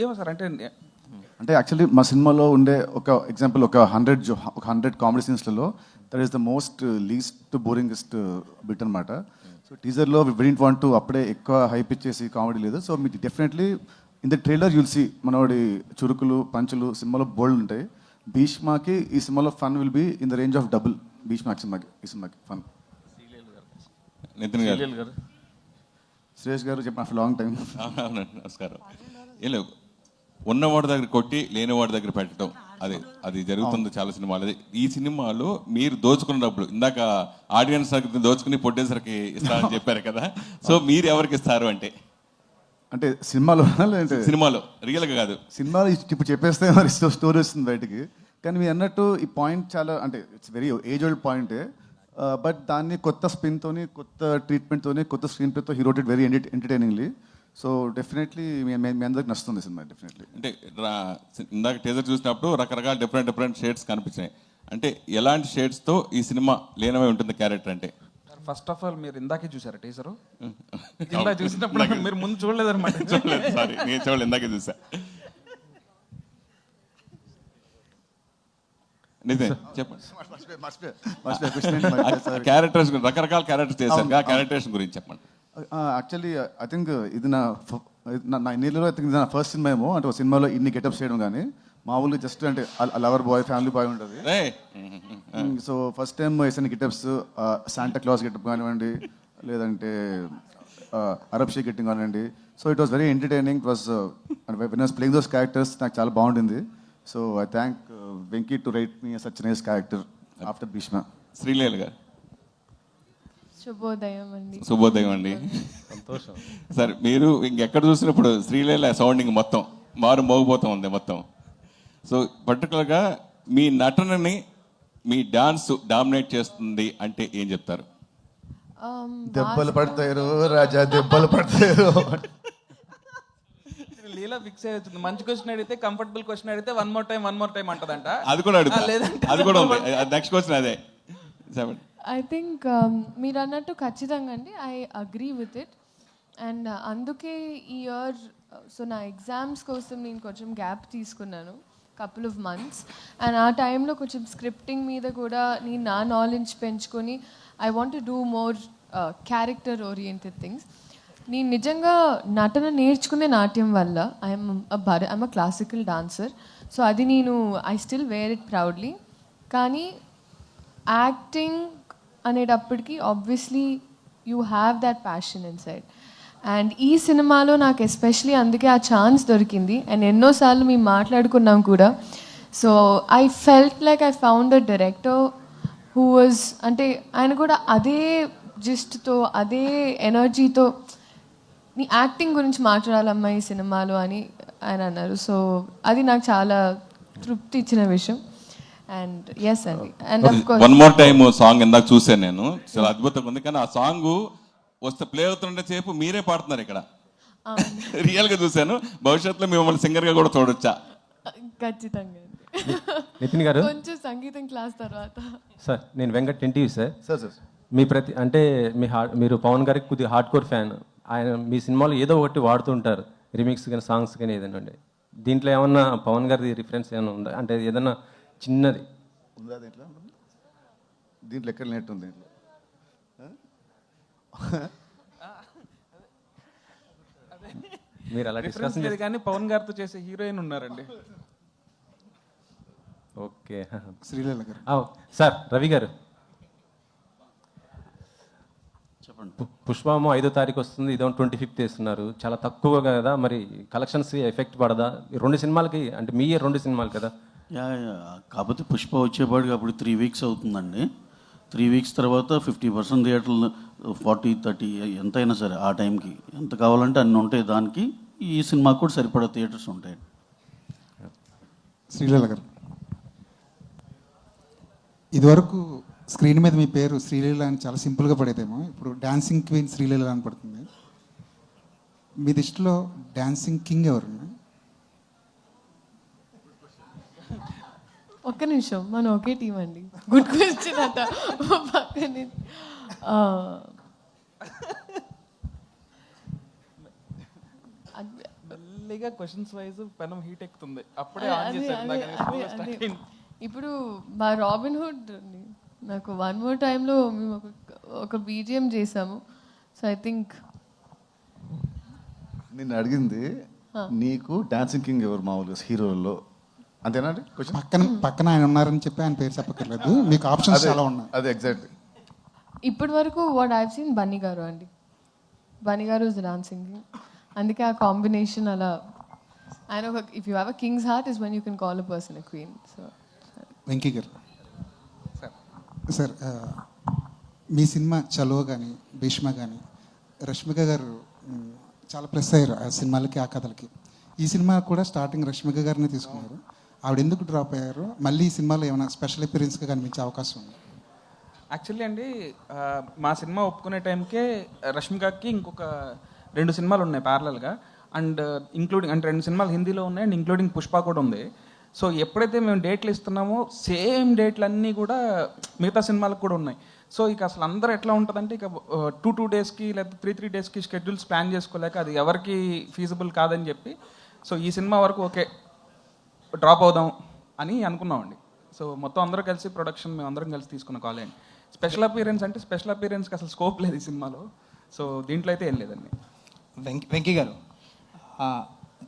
ఏమో సార్ అంటే యాక్చువల్లీ మా సినిమాలో ఉండే ఒక ఎగ్జాంపుల్ ఒక 100 కామెడీ సీన్స్లలో that is the most least boringest bit అనమాట. సో టీజర్లో వి డిడ్ంట్ వాంట్ టు అప్పుడే ఎక్కువ హైప్ ఇచ్చేసి కామెడీ లేదు. సో మీకు definitely in the trailer you'll see మనోడి చురుకులు పంచులు సినిమాలో బోల్డ్ ఉంటాయి. భీష్మాకి ఈ సినిమాలో fun will be in the range of double Bheeshma ఈ సినిమాకి ఫన్. నితిన్ గారు, సురేష్ గారు చెప్పిన ఆఫ్టర్ లాంగ్ టైం. అవునండి, నమస్కారం. ఏం లేవు, ఉన్నవాడి దగ్గర కొట్టి లేనివాడి దగ్గర పెట్టడం, అది జరుగుతుంది చాలా సినిమాలు. అది ఈ సినిమాలో మీరు దోచుకున్న డబ్బులు ఇందాక ఆడియన్స్ దగ్గర దోచుకుని ప్రొడ్యూసర్కి ఇస్తారని చెప్పారు కదా, సో మీరు ఎవరికి ఇస్తారు అంటే సినిమాలో లేదంటే సినిమాలో రియల్గా కాదు, సినిమాలో ఇప్పుడు చెప్పేస్తే మరి స్టోరీ వస్తుంది బయటికి. కానీ మీరు అన్నట్టు ఈ పాయింట్ చాలా అంటే ఇట్స్ వెరీ ఏజ్ ఓల్డ్ పాయింటే, బట్ దాన్ని కొత్త స్పిన్తోని కొత్త ట్రీట్మెంట్తోని కొత్త స్క్రీన్ ప్లేతో he wrote it very entertainingly. So definitely మీ అందరికి నచ్చుతుంది సినిమా డెఫినెట్లీ. అంటే ఇందాక టీజర్ చూసినప్పుడు రకరకాల డిఫరెంట్ షేడ్స్ కనిపించినాయి. అంటే ఎలాంటి షేడ్స్తో ఈ సినిమా లీనమై ఉంటుంది క్యారెక్టర్ అంటే? ఫస్ట్ ఆఫ్ ఆల్ మీరు ఇందాకే చూసారా టీజరు? ఇందాక చూసినప్పుడు మీరు ముందు చూడలేదన్నమాట. చూడలేదు, సారీ, నేను చూడలేదు, ఇందాకే చూసా. చెప్పండి, క్యారెక్టర్స్ రకరకాల క్యారెక్టర్స్ చేశారు, ఆ క్యారెక్టరేషన్ గురించి చెప్పండి. యాక్చువల్లీ ఐ థింక్ ఇది నా నీళ్ళలో ఐ థింక్ ఇది నా ఫస్ట్ సినిమా ఏమో. అంటే ఒక సినిమాలో ఇన్ని గెటప్స్ చేయడం కానీ మామూలుగా జస్ట్ అంటే లవర్ బాయ్ ఫ్యామిలీ బాయ్ ఉంటుంది. సో ఫస్ట్ టైం వేసిన గెటప్స్ శాంటా క్లాస్ గెటప్ కానివ్వండి, లేదంటే అరబ్ షేక్ గెట్టింగ్ కానివ్వండి. So it was very entertaining. It was when was playing those characters నాకు చాలా బాగుంటుంది. So I thank Venky to write me such nice character after Bheeshma. Sreeleela గారు, శుభోదయం అండి. సంతోషం సార్. మీరు ఇంకెక్కడ చూసినప్పుడు శ్రీలీల సౌండింగ్ మొత్తం మోగిపోతూ ఉంది మొత్తం. సో పర్టికులర్గా మీ నటనని మీ డాన్స్ డామినేట్ చేస్తుంది అంటే ఏం చెప్తారు? దెబ్బలు పడతారు రాజా, దెబ్బలు పడతారు. లీలా ఫిక్స్ అవుతుంది. మంచి క్వశ్చన్ అడిగితే, కంఫర్టబుల్ క్వశ్చన్ అడిగితే వన్ మోర్ టైం అంటదంట. అది కూడా లేదంటే అది కూడా ఉంది. నెక్స్ట్ క్వశ్చన్ అదే. ఐ థింక్ మీరు అన్నట్టు ఖచ్చితంగా అండి, I agree with it. And అందుకే ఈ ఇయర్ సో నా ఎగ్జామ్స్ కోసం నేను కొంచెం గ్యాప్ తీసుకున్నాను, కపుల్ ఆఫ్ మంత్స్. అండ్ ఆ టైంలో కొంచెం స్క్రిప్టింగ్ మీద కూడా నేను నా నాలెడ్జ్ పెంచుకొని I want to do more character oriented things. నేను నిజంగా నటన నేర్చుకునే నాట్యం వల్ల I'm a classical dancer. So అది నేను I still wear it proudly. కానీ యాక్టింగ్ అనేటప్పటికీ obviously you have that passion inside. And ఈ సినిమాలో నాకు ఎస్పెషలీ అందుకే ఆ ఛాన్స్ దొరికింది. అండ్ ఎన్నోసార్లు మేము మాట్లాడుకున్నాం కూడా. So I felt like I found a director who was అంటే ఆయన కూడా అదే జిస్ట్తో అదే ఎనర్జీతో నీ యాక్టింగ్ గురించి మాట్లాడాలమ్మా ఈ సినిమాలో అని ఆయన అన్నారు. సో అది నాకు చాలా తృప్తి ఇచ్చిన విషయం. అండ్ ఎస్ అండి. And of course one more time song ఇందాక చూసాను నేను, చాలా అద్భుతంగా ఉంది. కానీ ఆ సాంగ్ వస్తే ప్లే అవుతుంటే సేపు మీరే పాడుతున్నారు ఇక్కడ, రియల్ గా చూసాను. భవిష్యత్తులో మిమ్మల్ని సింగర్ గా కూడా చూడొచ్చా? ఖచ్చితంగా. నితిన్ గారు, కొంచెం సంగీతం క్లాస్ తర్వాత. సార్ నేను వెంకట్ ఎన్టీవీ సార్. సార్ మీ అంటే మీరు పవన్ గారికి కొద్దిగా హార్డ్ కోర్ ఫ్యాన్. ఆయన మీ సినిమాలో ఏదో ఒకటి వాడుతుంటారు, రిమిక్స్ కానీ సాంగ్స్ కానీ ఏదైనా ఉండే. దీంట్లో ఏమన్నా పవన్ గారి రిఫరెన్స్ ఏమైనా ఉందా? అంటే ఏదన్నా చిన్నది ఉందా దీంట్లో ఎక్కడ నెట్ ఉంది? మీరు అలా డిస్కస్ లేదు కానీ పవన్ గారితో చేసే హీరోయిన్ ఉన్నారండి. ఓకే, శ్రీలీల గారు. సార్ రవి గారు, చెప్పండి. పుష్పము 5వ తారీఖు వస్తుంది, ఇదో 25th వేస్తున్నారు. చాలా తక్కువ కదా, మరి కలెక్షన్స్ ఎఫెక్ట్ పడదా? 2 సినిమాలకి అంటే మీ 2 సినిమాలు కదా. కాకపోతే పుష్ప వచ్చేపాటికి అప్పుడు 3 weeks అవుతుందండి. 3 weeks తర్వాత 50% థియేటర్లు 40-30 ఎంతైనా సరే ఆ టైంకి ఎంత కావాలంటే అన్నీ ఉంటాయి. దానికి ఈ సినిమాకి కూడా సరిపడా థియేటర్స్ ఉంటాయి. శ్రీలీల గారు, ఇదివరకు స్క్రీన్ మీద మీ పేరు శ్రీలీల అని చాలా సింపుల్గా పడేదేమో, ఇప్పుడు డాన్సింగ్ క్వీన్ శ్రీలీల అని పడుతుంది. మీ దృష్టిలో డాన్సింగ్ కింగ్ ఎవరు? ఒక్క నిమిషం, మనం ఒకే టీం అండి. గుడ్ క్వశ్చన్ అట. పక్కనే మెల్లిగా క్వశ్చన్స్ వైజ్ పెనం హీట్ ఎక్కుతుంది, అప్పుడే అదే, ఆన్ అదే, చేశారు ఇందాక అదే, slow గా అదే. start అయింది. ఇప్పుడు మా రాబిన్ హుడ్ నాకు వన్ మోర్ టైంలో మేము ఒక బీజిఎం చేసాము. సో ఐ థింక్ నిన్ను అడిగింది నీకు డాన్సింగ్ కింగ్ ఎవరు మామూలుగా హీరోల్లో, అంతేనా అండి క్వశ్చన్? పక్కన ఆయన ఉన్నారని చెప్పి ఆయన పేరు చెప్పక్కర్లేదు, మీకు ఆప్షన్స్ చాలా ఉన్నాయి. అదే ఎగ్జాక్ట్లీ. ఇప్పటి వరకు వాట్ ఐవ్ సీన్ బన్నీ గారు అండి. బన్నీ గారు ఇస్ డాన్సింగ్, అందుకే ఆ కాంబినేషన్ అలా. ఆయన ఒక if you have a king's heart is when you can call a person a queen. So Venky గారు సార్, మీ సినిమా చలో కానీ భీష్మ కానీ రష్మిక గారు చాలా ప్లస్ అయ్యారు ఆ సినిమాలకి, ఆ కథలకి. ఈ సినిమా కూడా స్టార్టింగ్ రష్మిక గారిని తీసుకున్నారు. ఆవిడ ఎందుకు డ్రాప్ అయ్యారు? మళ్ళీ ఈ సినిమాలో ఏమైనా స్పెషల్ అపియరెన్స్గా కనిపించే అవకాశం ఉంది? యాక్చువల్లీ అండి మా సినిమా ఒప్పుకునే టైంకే రష్మికకి ఇంకొక 2 సినిమాలు ఉన్నాయి ప్యారలల్గా, అండ్ ఇంక్లూడింగ్ అంటే 2 సినిమాలు హిందీలో ఉన్నాయి అండ్ ఇంక్లూడింగ్ పుష్ప కూడా ఉంది. సో ఎప్పుడైతే మేము డేట్లు ఇస్తున్నామో సేమ్ డేట్లు అన్నీ కూడా మిగతా సినిమాలకు కూడా ఉన్నాయి. సో ఇక అసలు అందరూ ఎట్లా ఉంటుందంటే ఇక 2 డేస్కి లేదా 3 డేస్కి షెడ్యూల్స్ ప్లాన్ చేసుకోలేక అది ఎవరికి ఫీజిబుల్ కాదని చెప్పి సో ఈ సినిమా వరకు ఓకే డ్రాప్ అవుదాం అని అనుకున్నామండి. సో మొత్తం అందరూ కలిసి ప్రొడక్షన్ మేము అందరం కలిసి తీసుకున్న కాల్ అండి. స్పెషల్ అపియరెన్స్ అంటే స్పెషల్ అపియరెన్స్కి అసలు స్కోప్ లేదు ఈ సినిమాలో. సో దీంట్లో అయితే ఏం లేదండి. వెంకీ గారు,